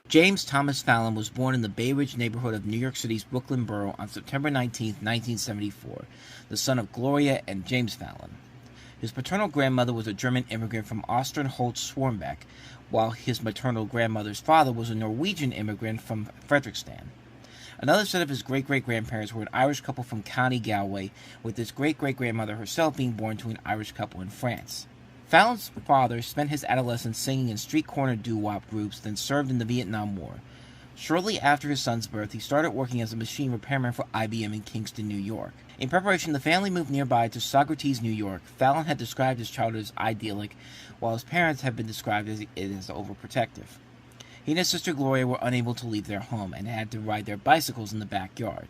James Thomas Fallon was born in the Bay Ridge neighborhood of New York City's Brooklyn borough on September 19, 1974, the son of Gloria and James Fallon. His paternal grandmother was a German immigrant from Ostern-Holz-Schwarmbeck, while his maternal grandmother's father was a Norwegian immigrant from Frederiksted. Another set of his great-great-grandparents were an Irish couple from County Galway, with his great-great-grandmother herself being born to an Irish couple in France. Fallon's father spent his adolescence singing in street corner doo-wop groups, then served in the Vietnam War. Shortly after his son's birth, he started working as a machine repairman for IBM in Kingston, New York. In preparation, the family moved nearby to Saugerties, New York. Fallon had described his childhood as idyllic, while his parents had been described as overprotective. He and his sister Gloria were unable to leave their home and had to ride their bicycles in the backyard.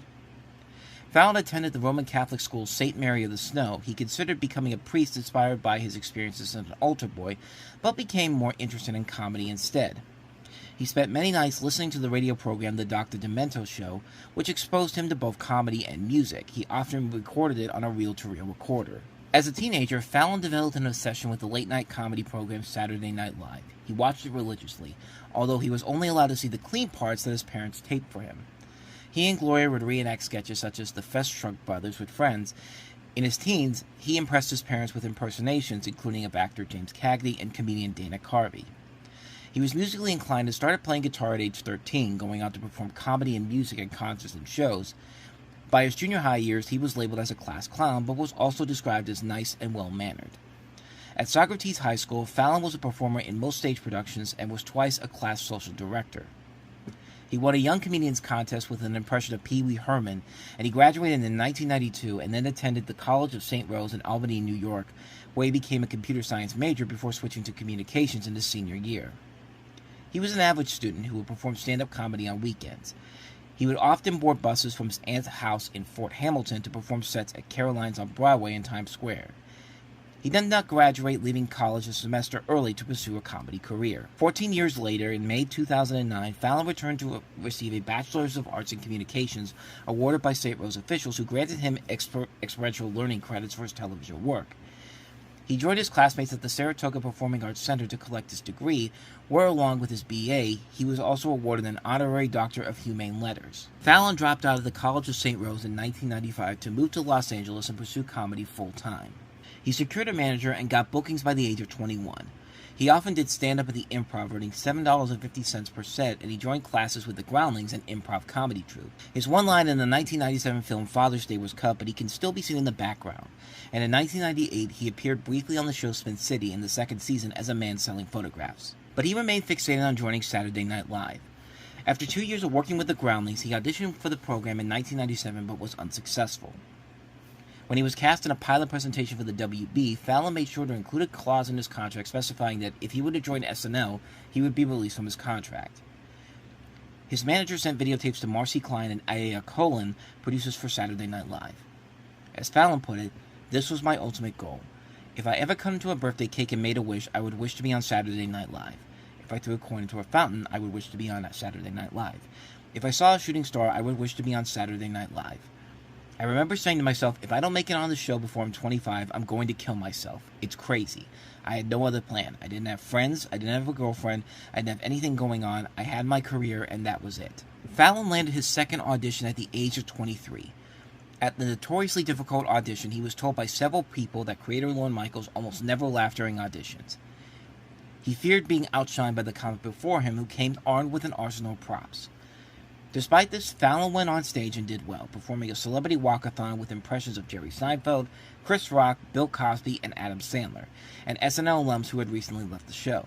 Fallon attended the Roman Catholic school St. Mary of the Snow. He considered becoming a priest inspired by his experiences as an altar boy, but became more interested in comedy instead. He spent many nights listening to the radio program The Dr. Demento Show, which exposed him to both comedy and music. He often recorded it on a reel-to-reel recorder. As a teenager, Fallon developed an obsession with the late-night comedy program Saturday Night Live. He watched it religiously, although he was only allowed to see the clean parts that his parents taped for him. He and Gloria would reenact sketches such as the Festrug Brothers with friends. In his teens, he impressed his parents with impersonations, including of actor James Cagney and comedian Dana Carvey. He was musically inclined and started playing guitar at age 13, going on to perform comedy and music at concerts and shows. By his junior high years, he was labeled as a class clown, but was also described as nice and well-mannered. At Saugerties High School, Fallon was a performer in most stage productions and was twice a class social director. He won a Young Comedians contest with an impression of Pee Wee Herman, and he graduated in 1992 and then attended the College of St. Rose in Albany, New York, where he became a computer science major before switching to communications in his senior year. He was an average student who would perform stand-up comedy on weekends. He would often board buses from his aunt's house in Fort Hamilton to perform sets at Caroline's on Broadway and Times Square. He did not graduate, leaving college a semester early to pursue a comedy career. 14 years later, in May 2009, Fallon returned to receive a Bachelor's of Arts in Communications awarded by St. Rose officials, who granted him experiential learning credits for his television work. He joined his classmates at the Saratoga Performing Arts Center to collect his degree, where, along with his BA, he was also awarded an honorary Doctor of Humane Letters. Fallon dropped out of the College of St. Rose in 1995 to move to Los Angeles and pursue comedy full-time. He secured a manager and got bookings by the age of 21. He often did stand-up at the Improv, earning $7.50 per set, and he joined classes with the Groundlings, an improv comedy troupe. His one line in the 1997 film Father's Day was cut, but he can still be seen in the background. And in 1998, he appeared briefly on the show Spin City in the second season as a man selling photographs. But he remained fixated on joining Saturday Night Live. After 2 years of working with the Groundlings, he auditioned for the program in 1997 but was unsuccessful. When he was cast in a pilot presentation for the WB, Fallon made sure to include a clause in his contract specifying that if he were to join SNL, he would be released from his contract. His manager sent videotapes to Marcy Klein and Aya Colin, producers for Saturday Night Live. As Fallon put it, "This was my ultimate goal. If I ever cut into a birthday cake and made a wish, I would wish to be on Saturday Night Live. If I threw a coin into a fountain, I would wish to be on Saturday Night Live. If I saw a shooting star, I would wish to be on Saturday Night Live. I remember saying to myself, if I don't make it on the show before I'm 25, I'm going to kill myself. It's crazy. I had no other plan. I didn't have friends. I didn't have a girlfriend. I didn't have anything going on. I had my career, and that was it." Fallon landed his second audition at the age of 23. At the notoriously difficult audition, he was told by several people that creator Lorne Michaels almost never laughed during auditions. He feared being outshined by the comic before him, who came armed with an arsenal of props. Despite this, Fallon went on stage and did well, performing a celebrity walkathon with impressions of Jerry Seinfeld, Chris Rock, Bill Cosby, and Adam Sandler, and SNL alums who had recently left the show.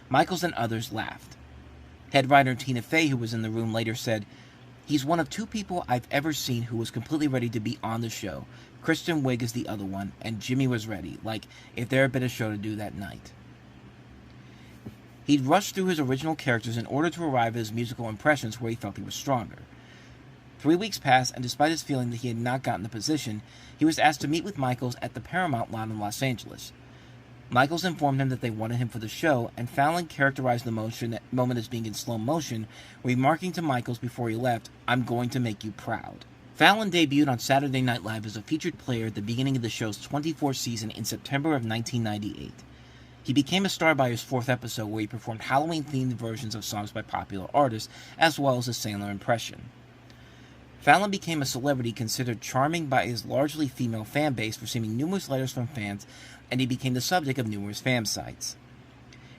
Michaels and others laughed. Head writer Tina Fey, who was in the room, later said, "He's one of two people I've ever seen who was completely ready to be on the show. Kristen Wiig is the other one, and Jimmy was ready, like if there had been a show to do that night." He'd rushed through his original characters in order to arrive at his musical impressions where he felt he was stronger. 3 weeks passed, and despite his feeling that he had not gotten the position, he was asked to meet with Michaels at the Paramount lot in Los Angeles. Michaels informed him that they wanted him for the show, and Fallon characterized the moment as being in slow motion, remarking to Michaels before he left, "I'm going to make you proud." Fallon debuted on Saturday Night Live as a featured player at the beginning of the show's 24th season in September of 1998. He became a star by his 4th episode, where he performed Halloween-themed versions of songs by popular artists, as well as a Sandler impression. Fallon became a celebrity considered charming by his largely female fan base, receiving numerous letters from fans, and he became the subject of numerous fan sites.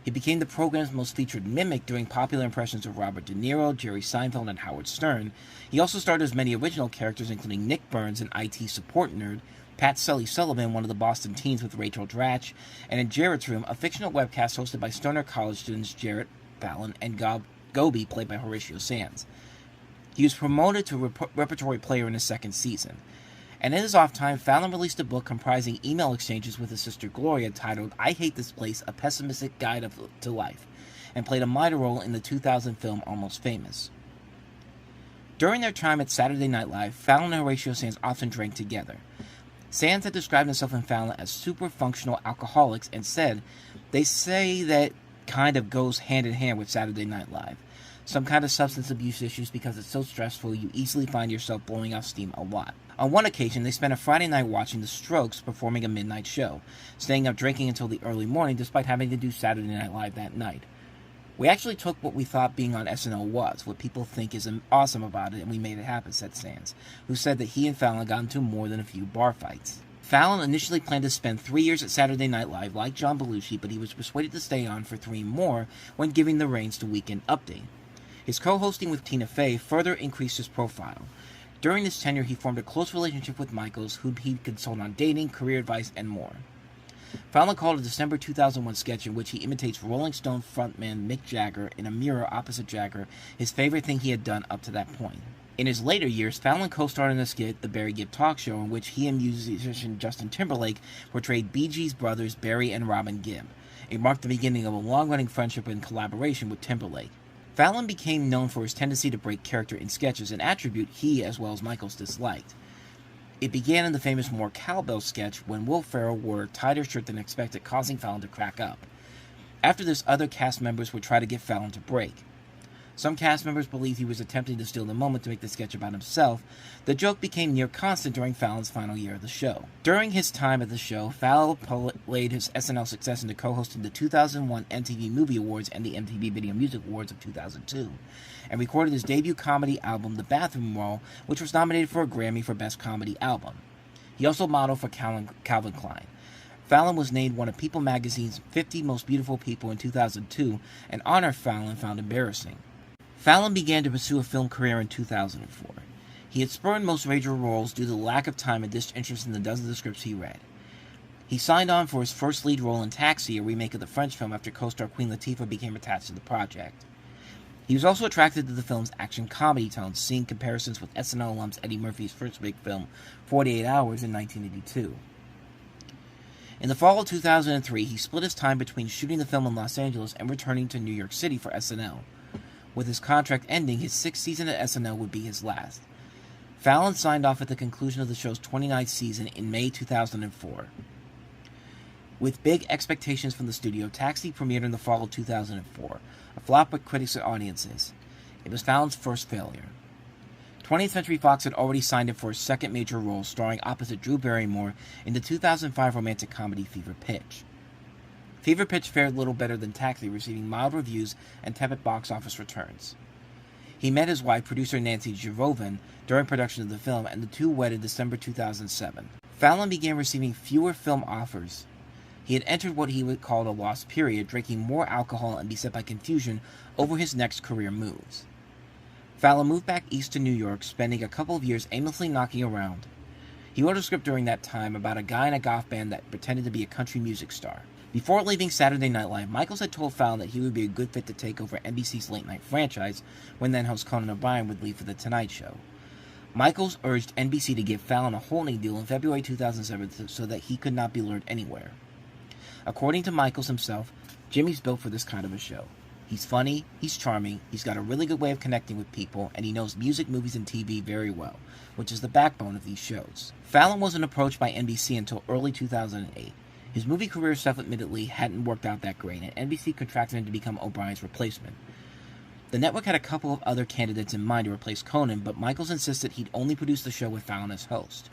He became the program's most featured mimic, doing popular impressions of Robert De Niro, Jerry Seinfeld, and Howard Stern. He also starred as many original characters, including Nick Burns, an IT support nerd, Pat Sully Sullivan, one of the Boston teens with Rachel Dratch, and in Jarrett's Room, a fictional webcast hosted by stoner college students Jarrett, Fallon, and Gobi, played by Horatio Sands. He was promoted to repertory player in his 2nd season. And in his off time, Fallon released a book comprising email exchanges with his sister Gloria titled I Hate This Place, A Pessimistic Guide to Life, and played a minor role in the 2000 film Almost Famous. During their time at Saturday Night Live, Fallon and Horatio Sands often drank together. Sands had described himself and Fallon as super functional alcoholics and said, "They say that kind of goes hand in hand with Saturday Night Live. Some kind of substance abuse issues because it's so stressful you easily find yourself blowing off steam a lot." On one occasion, they spent a Friday night watching the Strokes performing a midnight show, staying up drinking until the early morning despite having to do Saturday Night Live that night. "We actually took what we thought being on SNL was, what people think is awesome about it, and we made it happen," said Sands, who said that he and Fallon got into more than a few bar fights. Fallon initially planned to spend 3 years at Saturday Night Live like John Belushi, but he was persuaded to stay on for 3 more when giving the reins to Weekend Update. His co-hosting with Tina Fey further increased his profile. During this tenure, he formed a close relationship with Michaels, whom he consulted on dating, career advice, and more. Fallon called a December 2001 sketch in which he imitates Rolling Stone frontman Mick Jagger in a mirror opposite Jagger, his favorite thing he had done up to that point. In his later years, Fallon co-starred in a skit, The Barry Gibb Talk Show, in which he and musician Justin Timberlake portrayed Bee Gees brothers Barry and Robin Gibb. It marked the beginning of a long-running friendship and collaboration with Timberlake. Fallon became known for his tendency to break character in sketches, an attribute he, as well as Michaels, disliked. It began in the famous More Cowbell sketch when Will Ferrell wore a tighter shirt than expected, causing Fallon to crack up. After this, other cast members would try to get Fallon to break. Some cast members believed he was attempting to steal the moment to make the sketch about himself. The joke became near constant during Fallon's final year of the show. During his time at the show, Fallon played his SNL success into co-hosting the 2001 MTV Movie Awards and the MTV Video Music Awards of 2002, and recorded his debut comedy album, The Bathroom Wall, which was nominated for a Grammy for Best Comedy Album. He also modeled for Calvin Klein. Fallon was named one of People magazine's 50 Most Beautiful People in 2002, an honor Fallon found embarrassing. Fallon began to pursue a film career in 2004. He had spurned most major roles due to the lack of time and disinterest in the dozens of scripts he read. He signed on for his first lead role in Taxi, a remake of the French film, after co-star Queen Latifah became attached to the project. He was also attracted to the film's action-comedy tone, seeing comparisons with SNL alums Eddie Murphy's first big film, 48 Hours, in 1982. In the fall of 2003, he split his time between shooting the film in Los Angeles and returning to New York City for SNL. With his contract ending, his 6th season at SNL would be his last. Fallon signed off at the conclusion of the show's 29th season in May 2004. With big expectations from the studio, Taxi premiered in the fall of 2004, a flop with critics and audiences. It was Fallon's first failure. 20th Century Fox had already signed him for his second major role, starring opposite Drew Barrymore in the 2005 romantic comedy Fever Pitch. Fever Pitch fared little better than Taxi, receiving mild reviews and tepid box office returns. He met his wife, producer Nancy Javoven, during production of the film, and the two wedded December 2007. Fallon began receiving fewer film offers. He had entered what he would call a lost period, drinking more alcohol and beset by confusion over his next career moves. Fallon moved back east to New York, spending a couple of years aimlessly knocking around. He wrote a script during that time about a guy in a goth band that pretended to be a country music star. Before leaving Saturday Night Live, Michaels had told Fallon that he would be a good fit to take over NBC's late-night franchise when then-host Conan O'Brien would leave for The Tonight Show. Michaels urged NBC to give Fallon a holding deal in February 2007 so that he could not be lured anywhere. According to Michaels himself, Jimmy's built for this kind of a show. He's funny, he's charming, he's got a really good way of connecting with people, and he knows music, movies, and TV very well, which is the backbone of these shows. Fallon wasn't approached by NBC until early 2008. His movie career self-admittedly hadn't worked out that great, and NBC contracted him to become O'Brien's replacement. The network had a couple of other candidates in mind to replace Conan, but Michaels insisted he'd only produce the show with Fallon as host.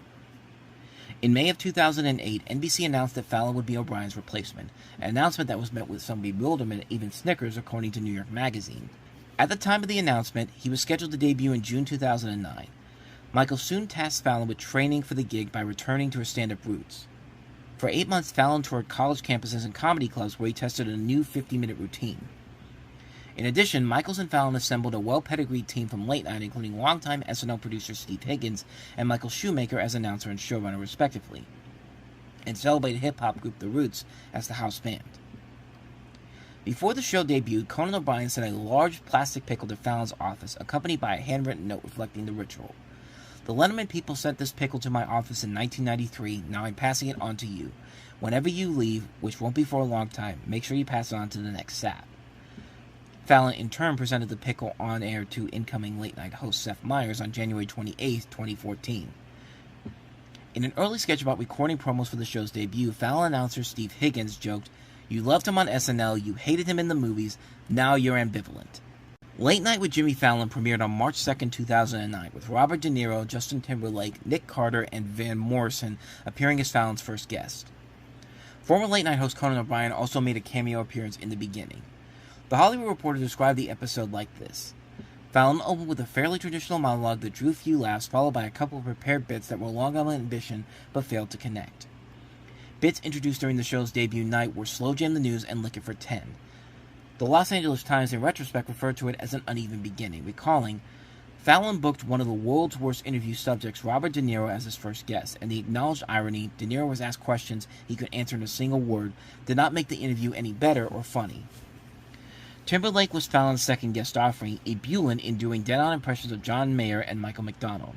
In May of 2008, NBC announced that Fallon would be O'Brien's replacement, an announcement that was met with some bewilderment, even snickers, according to New York Magazine. At the time of the announcement, he was scheduled to debut in June 2009. Michael soon tasked Fallon with training for the gig by returning to her stand-up roots. For 8 months, Fallon toured college campuses and comedy clubs where he tested a new 50-minute routine. In addition, Michaels and Fallon assembled a well-pedigreed team from late night, including longtime SNL producer Steve Higgins and Michael Shoemaker as announcer and showrunner, respectively, and celebrated hip-hop group The Roots as the house band. Before the show debuted, Conan O'Brien sent a large plastic pickle to Fallon's office, accompanied by a handwritten note reflecting the ritual. "The Letterman people sent this pickle to my office in 1993. Now I'm passing it on to you. Whenever you leave, which won't be for a long time, make sure you pass it on to the next sap." Fallon, in turn, presented the pickle on air to incoming late-night host Seth Meyers on January 28, 2014. In an early sketch about recording promos for the show's debut, Fallon announcer Steve Higgins joked, "You loved him on SNL, you hated him in the movies, now you're ambivalent." Late Night with Jimmy Fallon premiered on March 2, 2009, with Robert De Niro, Justin Timberlake, Nick Carter, and Van Morrison appearing as Fallon's first guest. Former Late Night host Conan O'Brien also made a cameo appearance in the beginning. The Hollywood Reporter described the episode like this: Fallon opened with a fairly traditional monologue that drew few laughs, followed by a couple of prepared bits that were long on ambition but failed to connect. Bits introduced during the show's debut night were Slow Jam the News and Lick It for 10. The Los Angeles Times, in retrospect, referred to it as an uneven beginning, recalling, "Fallon booked one of the world's worst interview subjects, Robert De Niro, as his first guest, and the acknowledged irony, De Niro was asked questions he could answer in a single word, did not make the interview any better or funny." Timberlake was Fallon's second guest offering, ebullient in doing dead-on impressions of John Mayer and Michael McDonald,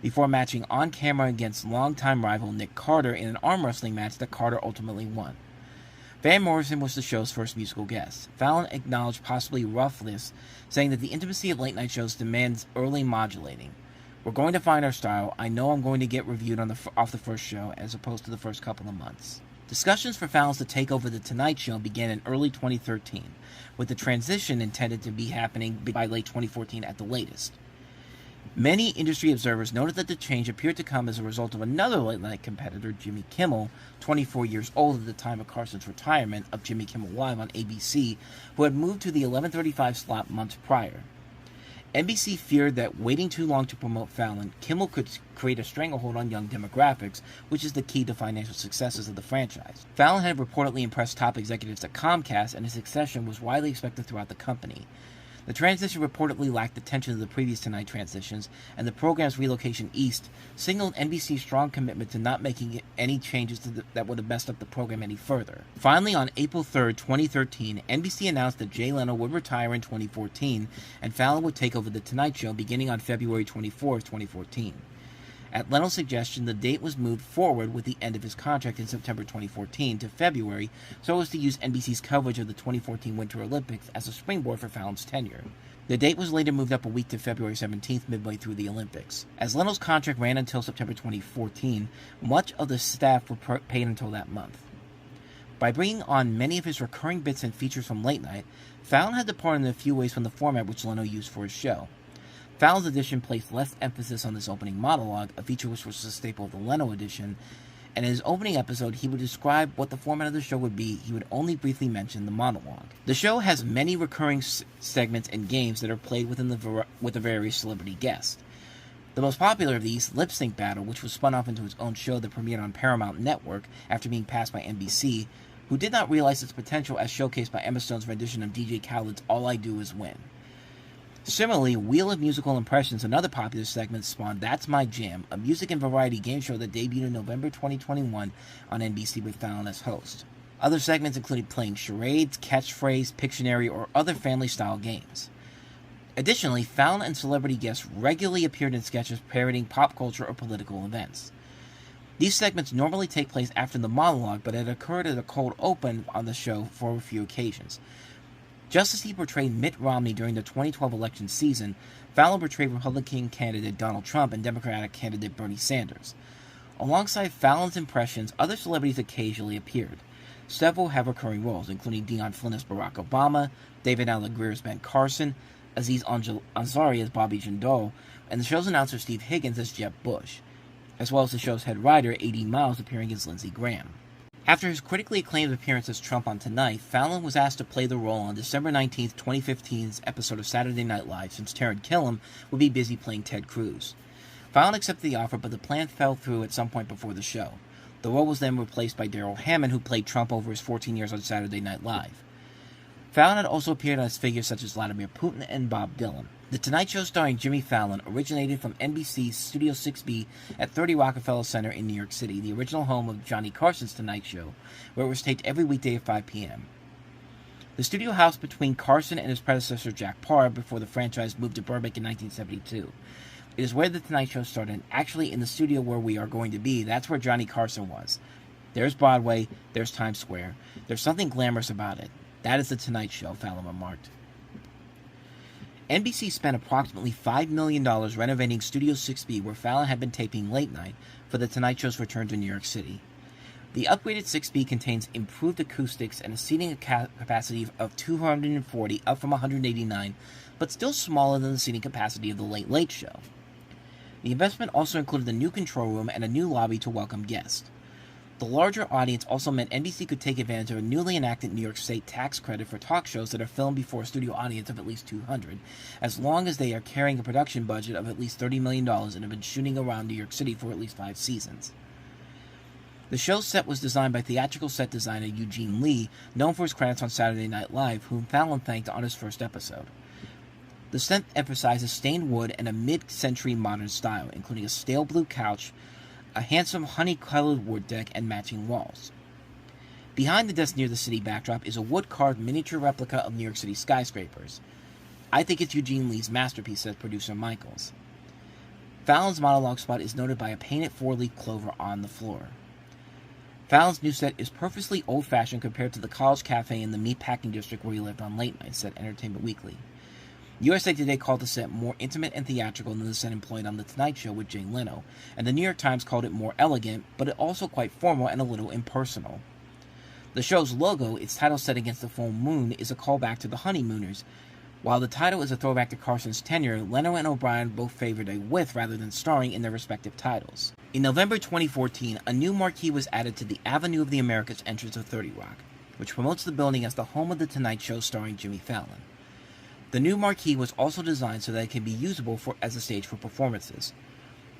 before matching on camera against longtime rival Nick Carter in an arm wrestling match that Carter ultimately won. Van Morrison was the show's first musical guest. Fallon acknowledged possibly roughness, saying that the intimacy of late-night shows demands early modulating. "We're going to find our style. I know I'm going to get reviewed off the first show, as opposed to the first couple of months." Discussions for Fallon to take over The Tonight Show began in early 2013, with the transition intended to be happening by late 2014 at the latest. Many industry observers noted that the change appeared to come as a result of another late-night competitor, Jimmy Kimmel, 24 years old at the time of Carson's retirement of Jimmy Kimmel Live on ABC, who had moved to the 11:35 slot months prior. NBC feared that waiting too long to promote Fallon, Kimmel could create a stranglehold on young demographics, which is the key to financial successes of the franchise. Fallon had reportedly impressed top executives at Comcast, and his succession was widely expected throughout the company. The transition reportedly lacked the tension of the previous Tonight transitions, and the program's relocation east signaled NBC's strong commitment to not making any changes that would have messed up the program any further. Finally, on April 3, 2013, NBC announced that Jay Leno would retire in 2014, and Fallon would take over The Tonight Show beginning on February 24, 2014. At Leno's suggestion, the date was moved forward with the end of his contract in September 2014 to February, so as to use NBC's coverage of the 2014 Winter Olympics as a springboard for Fallon's tenure. The date was later moved up a week to February 17th, midway through the Olympics. As Leno's contract ran until September 2014, much of the staff were paid until that month. By bringing on many of his recurring bits and features from late night, Fallon had departed in a few ways from the format which Leno used for his show. Fallon's edition placed less emphasis on this opening monologue, a feature which was a staple of the Leno edition, and in his opening episode he would describe what the format of the show would be. He would only briefly mention the monologue. The show has many recurring segments and games that are played with the various celebrity guests. The most popular of these, Lip Sync Battle, which was spun off into its own show that premiered on Paramount Network after being passed by NBC, who did not realize its potential as showcased by Emma Stone's rendition of DJ Khaled's All I Do Is Win. Similarly, Wheel of Musical Impressions, another popular segment, spawned That's My Jam, a music and variety game show that debuted in November 2021 on NBC with Fallon as host. Other segments included playing charades, catchphrase, Pictionary, or other family-style games. Additionally, Fallon and celebrity guests regularly appeared in sketches parodying pop culture or political events. These segments normally take place after the monologue, but had occurred at a cold open on the show for a few occasions. Just as he portrayed Mitt Romney during the 2012 election season, Fallon portrayed Republican candidate Donald Trump and Democratic candidate Bernie Sanders. Alongside Fallon's impressions, other celebrities occasionally appeared. Several have recurring roles, including Dion Flynn as Barack Obama, David Alan Grier as Ben Carson, Aziz Ansari as Bobby Jindal, and the show's announcer Steve Higgins as Jeb Bush. as well as the show's head writer, A.D. Miles, appearing as Lindsey Graham. After his critically acclaimed appearance as Trump on Tonight, Fallon was asked to play the role on December 19, 2015's episode of Saturday Night Live, since Taran Killam would be busy playing Ted Cruz. Fallon accepted the offer, but the plan fell through at some point before the show. The role was then replaced by Darrell Hammond, who played Trump over his 14 years on Saturday Night Live. Fallon had also appeared as figures such as Vladimir Putin and Bob Dylan. The Tonight Show starring Jimmy Fallon originated from NBC's Studio 6B at 30 Rockefeller Center in New York City, the original home of Johnny Carson's Tonight Show, where it was taped every weekday at 5 p.m. The studio housed between Carson and his predecessor Jack Paar before the franchise moved to Burbank in 1972. It is where The Tonight Show started, actually in the studio where we are going to be. That's where Johnny Carson was. There's Broadway, there's Times Square. There's something glamorous about it. That is The Tonight Show, Fallon remarked. NBC spent approximately $5 million renovating Studio 6B, where Fallon had been taping late night, for The Tonight Show's return to New York City. The upgraded 6B contains improved acoustics and a seating capacity of 240, up from 189, but still smaller than the seating capacity of The Late Late Show. The investment also included a new control room and a new lobby to welcome guests. The larger audience also meant NBC could take advantage of a newly enacted New York State tax credit for talk shows that are filmed before a studio audience of at least 200, as long as they are carrying a production budget of at least $30 million and have been shooting around New York City for at least 5 seasons. The show's set was designed by theatrical set designer Eugene Lee, known for his credits on Saturday Night Live, whom Fallon thanked on his first episode. The set emphasizes stained wood and a mid-century modern style, including a stale blue couch, a handsome honey-colored wood deck, and matching walls. Behind the desk near the city backdrop is a wood-carved miniature replica of New York City skyscrapers. I think it's Eugene Lee's masterpiece, said producer Michaels. Fallon's monologue spot is noted by a painted 4-leaf clover on the floor. Fallon's new set is purposely old-fashioned compared to the College Cafe in the Meatpacking District where he lived on late night, said Entertainment Weekly. USA Today called the set more intimate and theatrical than the set employed on The Tonight Show with Jay Leno, and the New York Times called it more elegant, but it also quite formal and a little impersonal. The show's logo, its title set against the full moon, is a callback to The Honeymooners. While the title is a throwback to Carson's tenure, Leno and O'Brien both favored a with rather than starring in their respective titles. In November 2014, a new marquee was added to the Avenue of the Americas entrance of 30 Rock, which promotes the building as the home of The Tonight Show starring Jimmy Fallon. The new marquee was also designed so that it can be usable as a stage for performances.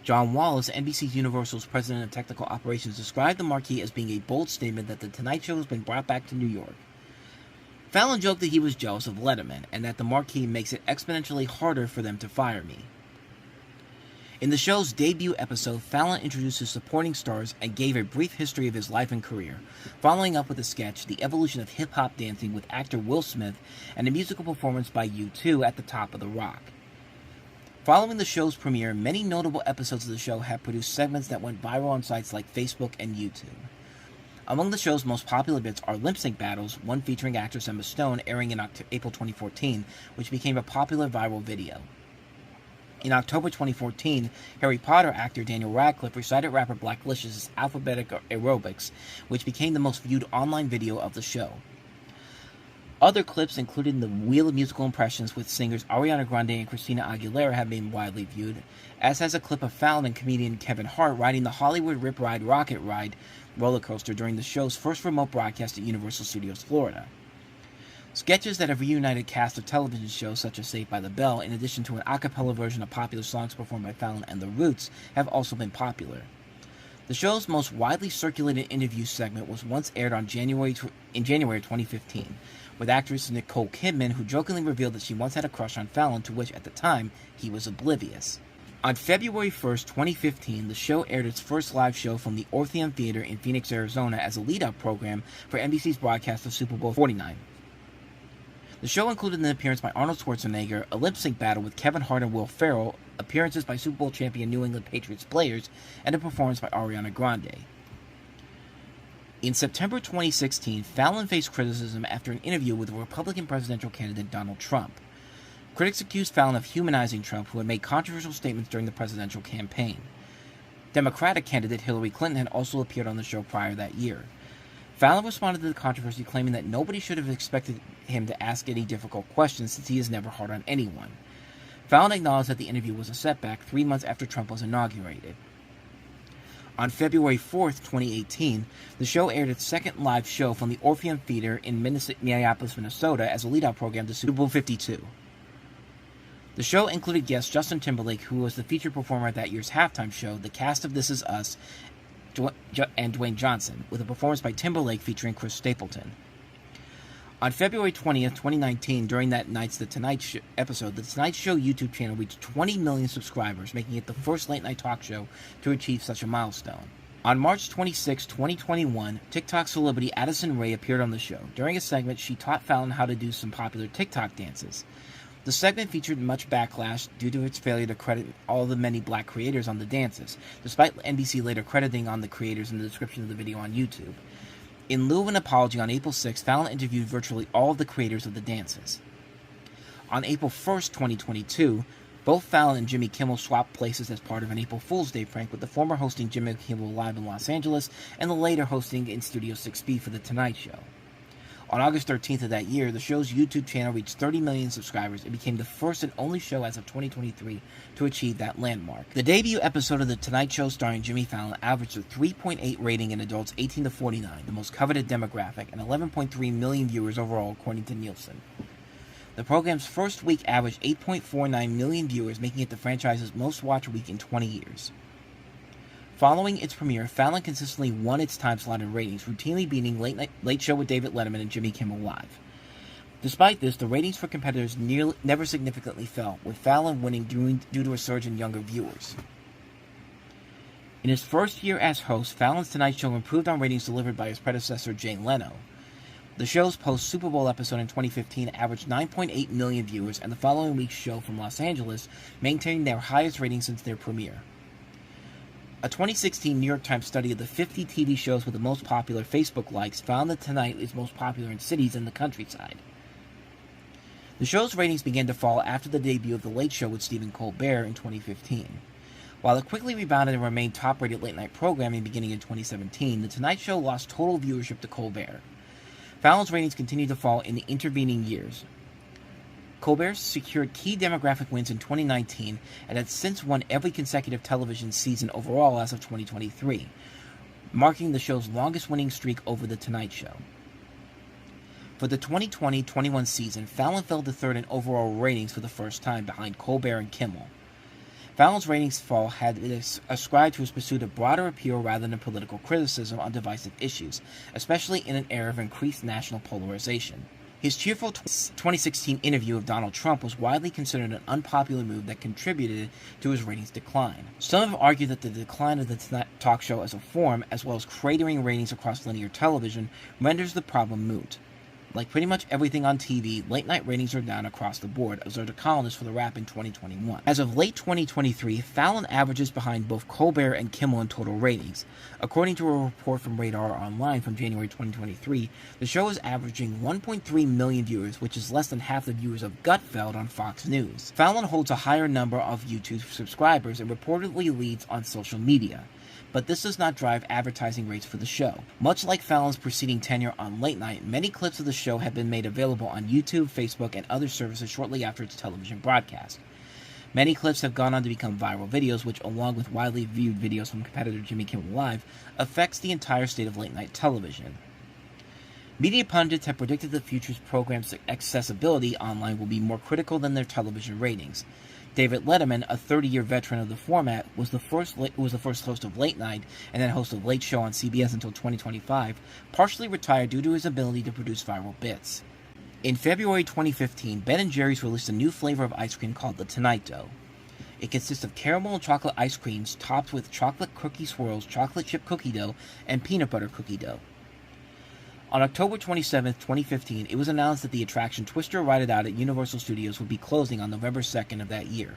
John Wallace, NBCUniversal's president of technical operations, described the marquee as being a bold statement that The Tonight Show has been brought back to New York. Fallon joked that he was jealous of Letterman, and that the marquee makes it exponentially harder for them to fire me. In the show's debut episode, Fallon introduced his supporting stars and gave a brief history of his life and career, following up with a sketch, The Evolution of Hip-Hop Dancing, with actor Will Smith, and a musical performance by U2 at the top of the Rock. Following the show's premiere, many notable episodes of the show have produced segments that went viral on sites like Facebook and YouTube. Among the show's most popular bits are lip sync battles, one featuring actress Emma Stone, airing in April 2014, which became a popular viral video. In October 2014, Harry Potter actor Daniel Radcliffe recited rapper Blacklicious' Alphabetic Aerobics, which became the most viewed online video of the show. Other clips, including the Wheel of Musical Impressions with singers Ariana Grande and Christina Aguilera, have been widely viewed, as has a clip of Fallon and comedian Kevin Hart riding the Hollywood Rip Ride Rocket Ride roller coaster during the show's first remote broadcast at Universal Studios Florida. Sketches that have reunited cast of television shows such as Saved by the Bell, in addition to an a cappella version of popular songs performed by Fallon and The Roots, have also been popular. The show's most widely circulated interview segment was once aired in January 2015, with actress Nicole Kidman, who jokingly revealed that she once had a crush on Fallon, to which, at the time, he was oblivious. On February 1st, 2015, the show aired its first live show from the Orpheum Theater in Phoenix, Arizona, as a lead-up program for NBC's broadcast of Super Bowl 49. The show included an appearance by Arnold Schwarzenegger, a lip-sync battle with Kevin Hart and Will Ferrell, appearances by Super Bowl champion New England Patriots players, and a performance by Ariana Grande. In September 2016, Fallon faced criticism after an interview with Republican presidential candidate Donald Trump. Critics accused Fallon of humanizing Trump, who had made controversial statements during the presidential campaign. Democratic candidate Hillary Clinton had also appeared on the show prior that year. Fallon responded to the controversy, claiming that nobody should have expected him to ask any difficult questions, since he is never hard on anyone. Fallon acknowledged that the interview was a setback 3 months after Trump was inaugurated. On February 4th, 2018, the show aired its second live show from the Orpheum Theater in Minneapolis, Minnesota as a lead-out program to Super Bowl 52. The show included guest Justin Timberlake, who was the featured performer at that year's halftime show, the cast of This Is Us, and Dwayne Johnson, with a performance by Timberlake featuring Chris Stapleton. On February 20th, 2019, during that night's The Tonight Show episode, The Tonight Show YouTube channel reached 20 million subscribers, making it the first late-night talk show to achieve such a milestone. On March 26, 2021, TikTok celebrity Addison Rae appeared on the show. During a segment, she taught Fallon how to do some popular TikTok dances. The segment featured much backlash due to its failure to credit all the many black creators on the dances, despite NBC later crediting on the creators in the description of the video on YouTube. In lieu of an apology, on April 6, Fallon interviewed virtually all of the creators of the dances. On April 1st, 2022, both Fallon and Jimmy Kimmel swapped places as part of an April Fool's Day prank, with the former hosting Jimmy Kimmel Live in Los Angeles and the later hosting in Studio 6B for The Tonight Show. On August 13th of that year, the show's YouTube channel reached 30 million subscribers and became the first and only show as of 2023 to achieve that landmark. The debut episode of The Tonight Show starring Jimmy Fallon averaged a 3.8 rating in adults 18 to 49, the most coveted demographic, and 11.3 million viewers overall according to Nielsen. The program's first week averaged 8.49 million viewers, making it the franchise's most watched week in 20 years. Following its premiere, Fallon consistently won its time-slotted ratings, routinely beating Late Show with David Letterman and Jimmy Kimmel Live. Despite this, the ratings for competitors never significantly fell, with Fallon winning due to a surge in younger viewers. In his first year as host, Fallon's Tonight Show improved on ratings delivered by his predecessor, Jay Leno. The show's post-Super Bowl episode in 2015 averaged 9.8 million viewers, and the following week's show from Los Angeles maintained their highest ratings since their premiere. A 2016 New York Times study of the 50 TV shows with the most popular Facebook likes found that Tonight is most popular in cities in the countryside. The show's ratings began to fall after the debut of The Late Show with Stephen Colbert in 2015. While it quickly rebounded and remained top-rated late-night programming beginning in 2017, The Tonight Show lost total viewership to Colbert. Fallon's ratings continued to fall in the intervening years. Colbert secured key demographic wins in 2019 and has since won every consecutive television season overall as of 2023, marking the show's longest winning streak over The Tonight Show. For the 2020-21 season, Fallon fell to third in overall ratings for the first time, behind Colbert and Kimmel. Fallon's ratings fall had been ascribed to his pursuit of broader appeal rather than political criticism on divisive issues, especially in an era of increased national polarization. His cheerful 2016 interview of Donald Trump was widely considered an unpopular move that contributed to his ratings decline. Some have argued that the decline of the Tonight talk show as a form, as well as cratering ratings across linear television, renders the problem moot. Like pretty much everything on TV, late-night ratings are down across the board, observed a columnist for The Wrap in 2021. As of late 2023, Fallon averages behind both Colbert and Kimmel in total ratings. According to a report from Radar Online from January 2023, the show is averaging 1.3 million viewers, which is less than half the viewers of Gutfeld on Fox News. Fallon holds a higher number of YouTube subscribers and reportedly leads on social media, but this does not drive advertising rates for the show. Much like Fallon's preceding tenure on Late Night, many clips of the show have been made available on YouTube, Facebook, and other services shortly after its television broadcast. Many clips have gone on to become viral videos, which, along with widely viewed videos from competitor Jimmy Kimmel Live, affects the entire state of late-night television. Media pundits have predicted the future's program's accessibility online will be more critical than their television ratings. David Letterman, a 30-year veteran of the format, was the first host of Late Night and then host of Late Show on CBS until 2025, partially retired due to his ability to produce viral bits. In February 2015, Ben & Jerry's released a new flavor of ice cream called the Tonight Dough. It consists of caramel and chocolate ice creams topped with chocolate cookie swirls, chocolate chip cookie dough, and peanut butter cookie dough. On October 27, 2015, it was announced that the attraction Twister Ride It Out at Universal Studios would be closing on November 2nd of that year,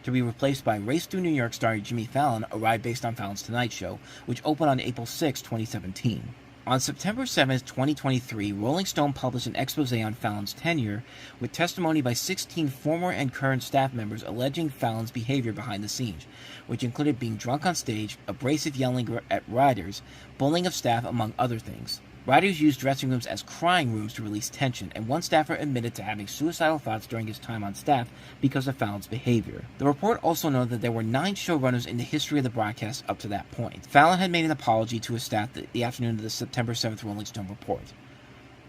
to be replaced by Race Through New York starring Jimmy Fallon, a ride based on Fallon's Tonight Show, which opened on April 6, 2017. On September 7, 2023, Rolling Stone published an expose on Fallon's tenure, with testimony by 16 former and current staff members alleging Fallon's behavior behind the scenes, which included being drunk on stage, abrasive yelling at riders, bullying of staff, among other things. Writers used dressing rooms as crying rooms to release tension, and one staffer admitted to having suicidal thoughts during his time on staff because of Fallon's behavior. The report also noted that there were 9 showrunners in the history of the broadcast up to that point. Fallon had made an apology to his staff the afternoon of the September 7th Rolling Stone report.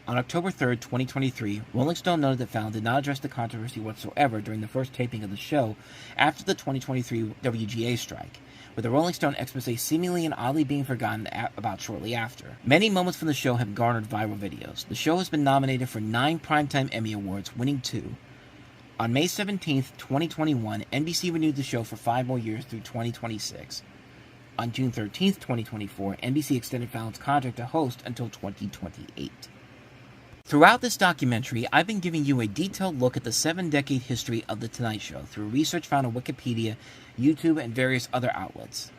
On October 3rd, 2023, Rolling Stone noted that Fallon did not address the controversy whatsoever during the first taping of the show after the 2023 WGA strike, with the Rolling Stone expose seemingly and oddly being forgotten about shortly after. Many moments from the show have garnered viral videos. The show has been nominated for 9 Primetime Emmy Awards, winning 2. On May 17, 2021, NBC renewed the show for 5 more years through 2026. On June 13, 2024, NBC extended Fallon's contract to host until 2028. Throughout this documentary, I've been giving you a detailed look at the 7-decade history of The Tonight Show through research found on Wikipedia, YouTube, and various other outlets.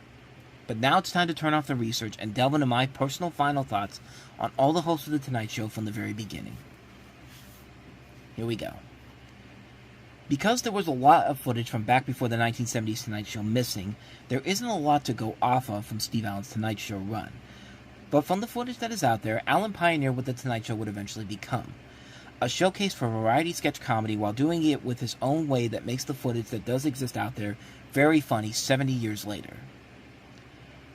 But now it's time to turn off the research and delve into my personal final thoughts on all the hosts of The Tonight Show from the very beginning. Here we go. Because there was a lot of footage from back before the 1970s Tonight Show missing, there isn't a lot to go off of from Steve Allen's Tonight Show run. But from the footage that is out there, Allen pioneered what The Tonight Show would eventually become. A showcase for variety sketch comedy while doing it with his own way that makes the footage that does exist out there very funny 70 years later.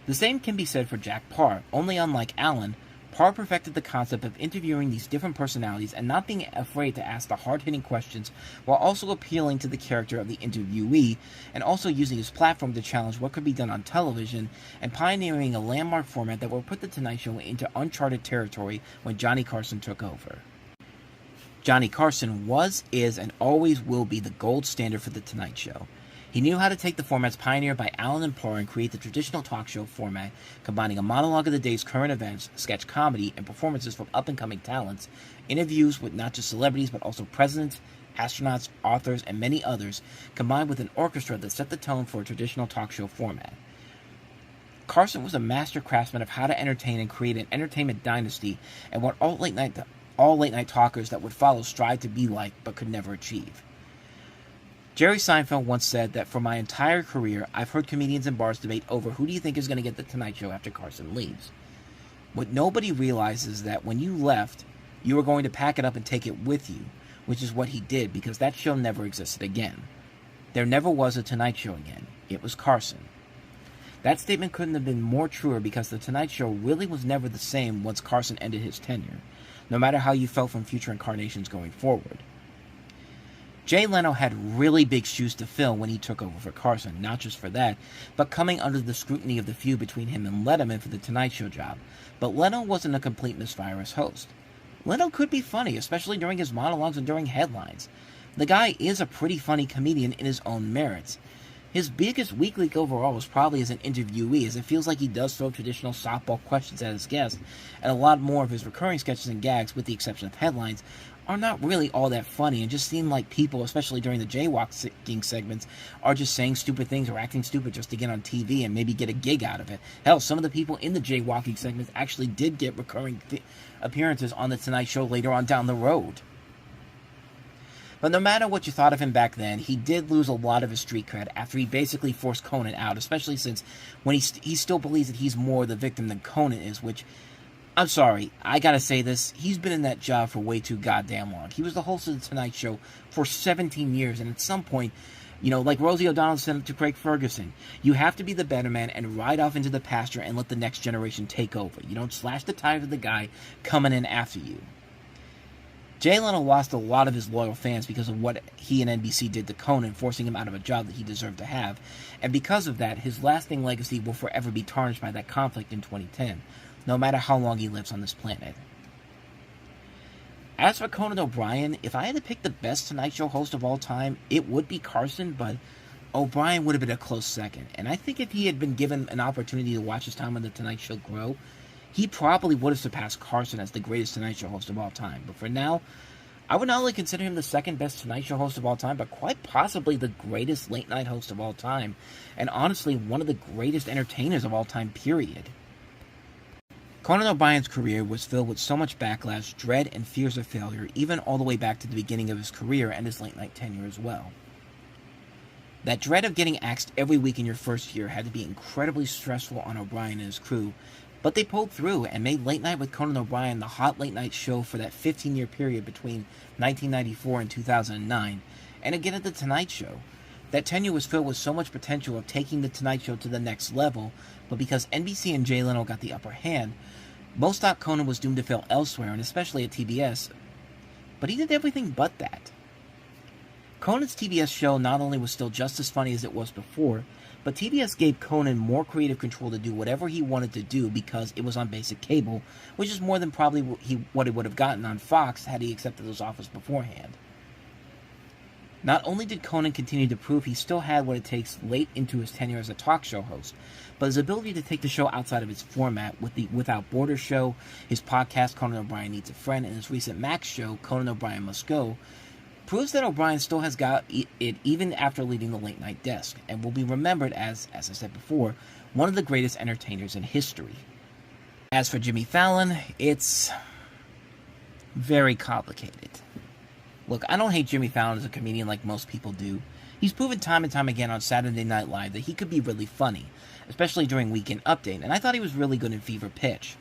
The same can be said for Jack Paar, only unlike Allen, Paar perfected the concept of interviewing these different personalities and not being afraid to ask the hard-hitting questions while also appealing to the character of the interviewee and also using his platform to challenge what could be done on television and pioneering a landmark format that would put The Tonight Show into uncharted territory when Johnny Carson took over. Johnny Carson was, is, and always will be the gold standard for The Tonight Show. He knew how to take the formats pioneered by Allen and Paar and create the traditional talk show format, combining a monologue of the day's current events, sketch comedy, and performances from up-and-coming talents, interviews with not just celebrities but also presidents, astronauts, authors, and many others, combined with an orchestra that set the tone for a traditional talk show format. Carson was a master craftsman of how to entertain and create an entertainment dynasty and what all late-night talkers that would follow strived to be like but could never achieve. Jerry Seinfeld once said that for my entire career, I've heard comedians in bars debate over who do you think is going to get The Tonight Show after Carson leaves. What nobody realizes is that when you left, you were going to pack it up and take it with you, which is what he did because that show never existed again. There never was a Tonight Show again. It was Carson. That statement couldn't have been more truer because The Tonight Show really was never the same once Carson ended his tenure, no matter how you felt from future incarnations going forward. Jay Leno had really big shoes to fill when he took over for Carson, not just for that, but coming under the scrutiny of the feud between him and Letterman for the Tonight Show job. But Leno wasn't a complete misfire as host. Leno could be funny, especially during his monologues and during headlines. The guy is a pretty funny comedian in his own merits. His biggest weak link overall was probably as an interviewee, as it feels like he does throw traditional softball questions at his guests, and a lot more of his recurring sketches and gags, with the exception of headlines, are not really all that funny and just seem like people, especially during the jaywalking segments, are just saying stupid things or acting stupid just to get on TV and maybe get a gig out of it. Hell, some of the people in the jaywalking segments actually did get recurring appearances on The Tonight Show later on down the road. But no matter what you thought of him back then, he did lose a lot of his street cred after he basically forced Conan out, especially since when he still believes that he's more the victim than Conan is, which, I'm sorry, I gotta say this, he's been in that job for way too goddamn long. He was the host of The Tonight Show for 17 years, and at some point, like Rosie O'Donnell said to Craig Ferguson, you have to be the better man and ride off into the pasture and let the next generation take over. You don't slash the tires of the guy coming in after you. Jay Leno lost a lot of his loyal fans because of what he and NBC did to Conan, forcing him out of a job that he deserved to have, and because of that, his lasting legacy will forever be tarnished by that conflict in 2010. No matter how long he lives on this planet. As for Conan O'Brien, if I had to pick the best Tonight Show host of all time, it would be Carson, but O'Brien would have been a close second. And I think if he had been given an opportunity to watch his time on The Tonight Show grow, he probably would have surpassed Carson as the greatest Tonight Show host of all time. But for now, I would not only consider him the second best Tonight Show host of all time, but quite possibly the greatest late night host of all time. And honestly, one of the greatest entertainers of all time, period. Conan O'Brien's career was filled with so much backlash, dread, and fears of failure, even all the way back to the beginning of his career and his late-night tenure as well. That dread of getting axed every week in your first year had to be incredibly stressful on O'Brien and his crew, But they pulled through and made Late Night with Conan O'Brien the hot late night show for that 15-year period between 1994 and 2009, and again at The Tonight Show. That tenure was filled with so much potential of taking The Tonight Show to the next level, but because NBC and Jay Leno got the upper hand, most thought Conan was doomed to fail elsewhere, and especially at TBS, but he did everything but that. Conan's TBS show not only was still just as funny as it was before, but TBS gave Conan more creative control to do whatever he wanted to do because it was on basic cable, which is more than probably what he would have gotten on Fox had he accepted those offers beforehand. Not only did Conan continue to prove he still had what it takes late into his tenure as a talk show host, but his ability to take the show outside of its format with the Without Borders show, his podcast Conan O'Brien Needs a Friend, and his recent Max show Conan O'Brien Must Go, proves that O'Brien still has got it even after leaving the late night desk, and will be remembered as I said before, one of the greatest entertainers in history. As for Jimmy Fallon, it's very complicated. Look, I don't hate Jimmy Fallon as a comedian like most people do. He's proven time and time again on Saturday Night Live that he could be really funny, especially during Weekend Update, and I thought he was really good in Fever Pitch.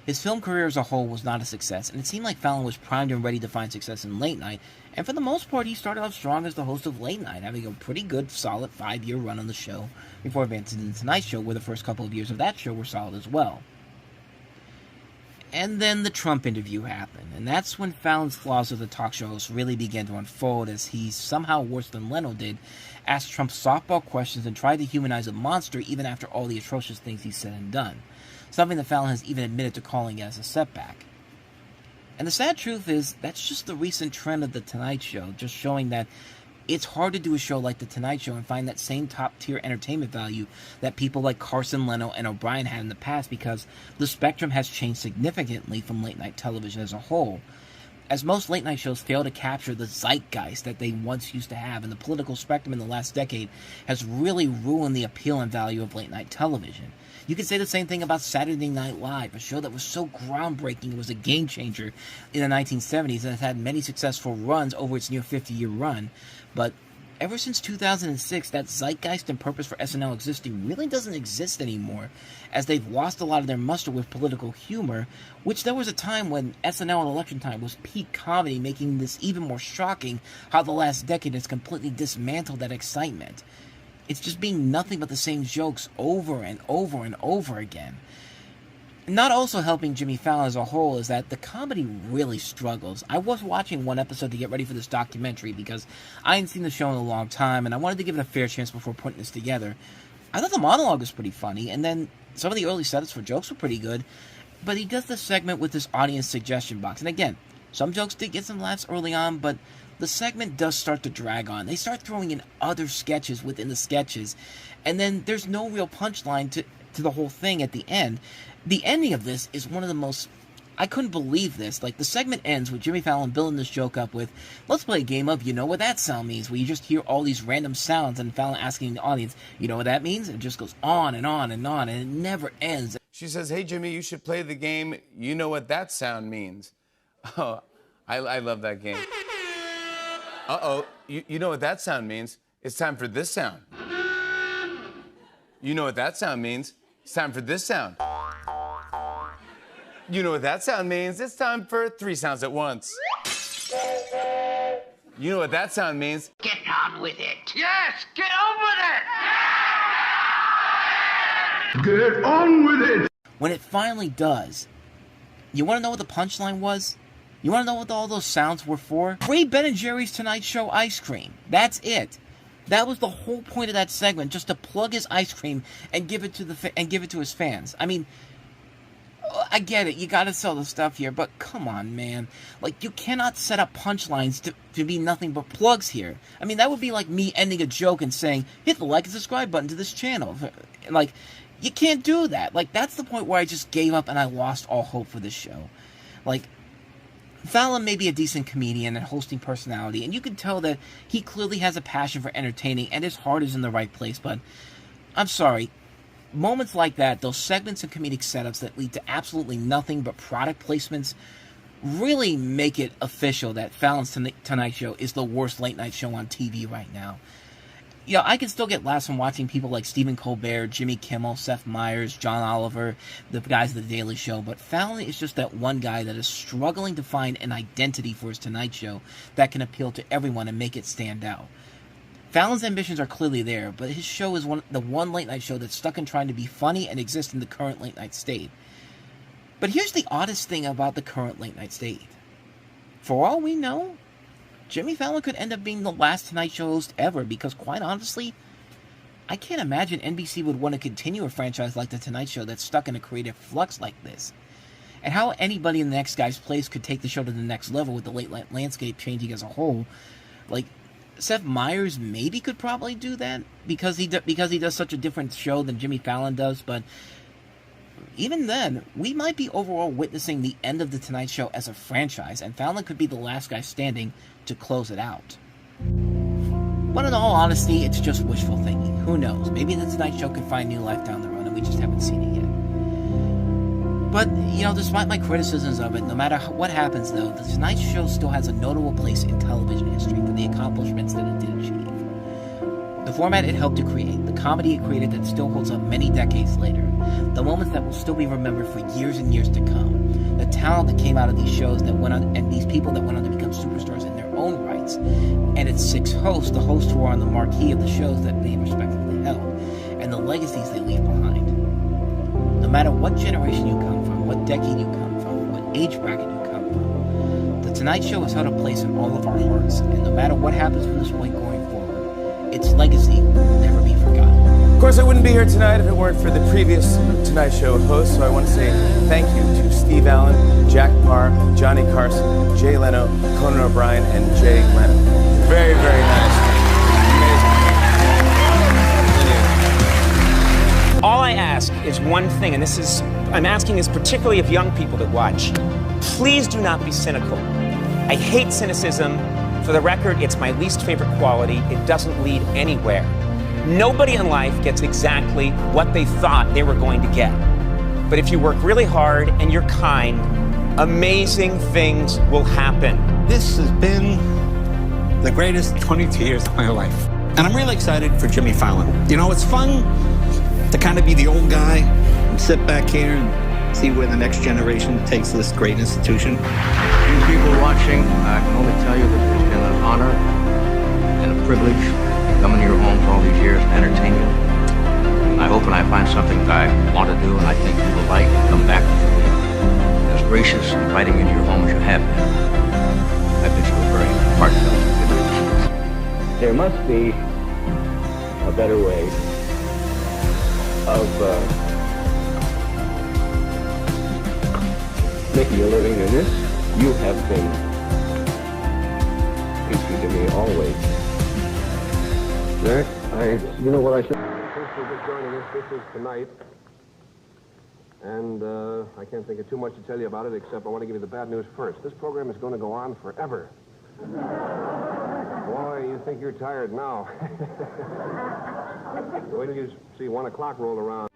His film career as a whole was not a success, and it seemed like Fallon was primed and ready to find success in Late Night, and for the most part he started off strong as the host of Late Night, having a pretty good, solid 5-year run on the show, before advancing to The Tonight Show, where the first couple of years of that show were solid as well. And then the Trump interview happened, and that's when Fallon's flaws as a talk show host really began to unfold, as he, somehow worse than Leno did, asked Trump softball questions and tried to humanize a monster even after all the atrocious things he said and done, something that Fallon has even admitted to calling as a setback. And the sad truth is, that's just the recent trend of The Tonight Show, just showing that it's hard to do a show like The Tonight Show and find that same top-tier entertainment value that people like Carson, Leno, and O'Brien had in the past, because the spectrum has changed significantly from late-night television as a whole, as most late-night shows fail to capture the zeitgeist that they once used to have, and the political spectrum in the last decade has really ruined the appeal and value of late-night television. You could say the same thing about Saturday Night Live, a show that was so groundbreaking it was a game-changer in the 1970s and has had many successful runs over its near 50-year run, but ever since 2006, that zeitgeist and purpose for SNL existing really doesn't exist anymore, as they've lost a lot of their muster with political humor, which there was a time when SNL at election time was peak comedy, making this even more shocking how the last decade has completely dismantled that excitement. It's just being nothing but the same jokes over and over and over again. Not also helping Jimmy Fallon as a whole is that the comedy really struggles. I was watching one episode to get ready for this documentary because I hadn't seen the show in a long time, and I wanted to give it a fair chance before putting this together. I thought the monologue was pretty funny, and then some of the early setups for jokes were pretty good, but he does this segment with this audience suggestion box. And again, some jokes did get some laughs early on, but the segment does start to drag on. They start throwing in other sketches within the sketches, and then there's no real punchline to the whole thing at the end. The ending of this is one of the most... I couldn't believe this. Like, the segment ends with Jimmy Fallon building this joke up with, let's play a game of you know what that sound means, where you just hear all these random sounds, and Fallon asking the audience, you know what that means? And it just goes on and on and on, and it never ends. She says, hey, Jimmy, you should play the game, you know what that sound means. Oh, I love that game. Uh-oh, you know what that sound means? It's time for this sound. You know what that sound means? It's time for this sound. You know what that sound means? It's time for 3 sounds at once. You know what that sound means? Get on with it. Yes, get on with it. Get on with it. When it finally does, you want to know what the punchline was? You want to know what all those sounds were for? Free Ben & Jerry's Tonight Show ice cream. That's it. That was the whole point of that segment, just to plug his ice cream and give it to his fans. I mean, I get it, you gotta sell the stuff here, but come on, man. Like, you cannot set up punchlines to be nothing but plugs here. I mean, that would be like me ending a joke and saying, hit the like and subscribe button to this channel. Like, you can't do that. Like, that's the point where I just gave up and I lost all hope for this show. Like, Fallon may be a decent comedian and hosting personality, and you can tell that he clearly has a passion for entertaining and his heart is in the right place, but I'm sorry. Moments like that, those segments and comedic setups that lead to absolutely nothing but product placements, really make it official that Fallon's Tonight Show is the worst late night show on TV right now. I can still get laughs from watching people like Stephen Colbert, Jimmy Kimmel, Seth Meyers, John Oliver, the guys of The Daily Show, but Fallon is just that one guy that is struggling to find an identity for his Tonight Show that can appeal to everyone and make it stand out. Fallon's ambitions are clearly there, but his show is the one late-night show that's stuck in trying to be funny and exist in the current late-night state. But here's the oddest thing about the current late-night state. For all we know, Jimmy Fallon could end up being the last Tonight Show host ever, because quite honestly, I can't imagine NBC would want to continue a franchise like The Tonight Show that's stuck in a creative flux like this. And how anybody in the next guy's place could take the show to the next level with the late-night landscape changing as a whole. Like, Seth Meyers maybe could probably do that because he does such a different show than Jimmy Fallon does, but even then, we might be overall witnessing the end of The Tonight Show as a franchise, and Fallon could be the last guy standing to close it out. But in all honesty, it's just wishful thinking. Who knows? Maybe The Tonight Show could find new life down the road, and we just haven't seen it yet. But, despite my criticisms of it, no matter what happens, though, The Tonight Show still has a notable place in television history for the accomplishments that it did achieve. The format it helped to create, the comedy it created that still holds up many decades later, the moments that will still be remembered for years and years to come, the talent that came out of these shows that went on, and these people that went on to become superstars in their own rights, and its 6 hosts, the hosts who are on the marquee of the shows that they respectively held, and the legacies they leave behind. No matter what generation you come from, what decade you come from, what age bracket you come from, The Tonight Show has held a place in all of our hearts, and no matter what happens from this point going forward, its legacy will never be forgotten. Of course, I wouldn't be here tonight if it weren't for the previous Tonight Show hosts, so I want to say thank you to Steve Allen, Jack Parr, Johnny Carson, Jay Leno, Conan O'Brien, and Jay Leno. Very, very nice. Amazing. All I ask is one thing, and I'm asking this particularly of young people that watch. Please do not be cynical. I hate cynicism. For the record, it's my least favorite quality. It doesn't lead anywhere. Nobody in life gets exactly what they thought they were going to get. But if you work really hard and you're kind, amazing things will happen. This has been the greatest 22 years of my life. And I'm really excited for Jimmy Fallon. It's fun to kind of be the old guy and sit back here and see where the next generation takes this great institution. You people watching, I can only tell you that it's been an honor and a privilege to come into your homes all these years and entertain you. And I hope when I find something that I want to do and I think you will like, come back to me. As gracious and inviting me into your home as you have been. I bid you a very heartfelt good night. There must be a better way of making a living than this. You have been teaching to me always. Jack, you know what I said? Since you're just joining us, this is Tonight. And I can't think of too much to tell you about it, except I want to give you the bad news first. This program is going to go on forever. Boy, you think you're tired now. Wait till you see 1 o'clock roll around.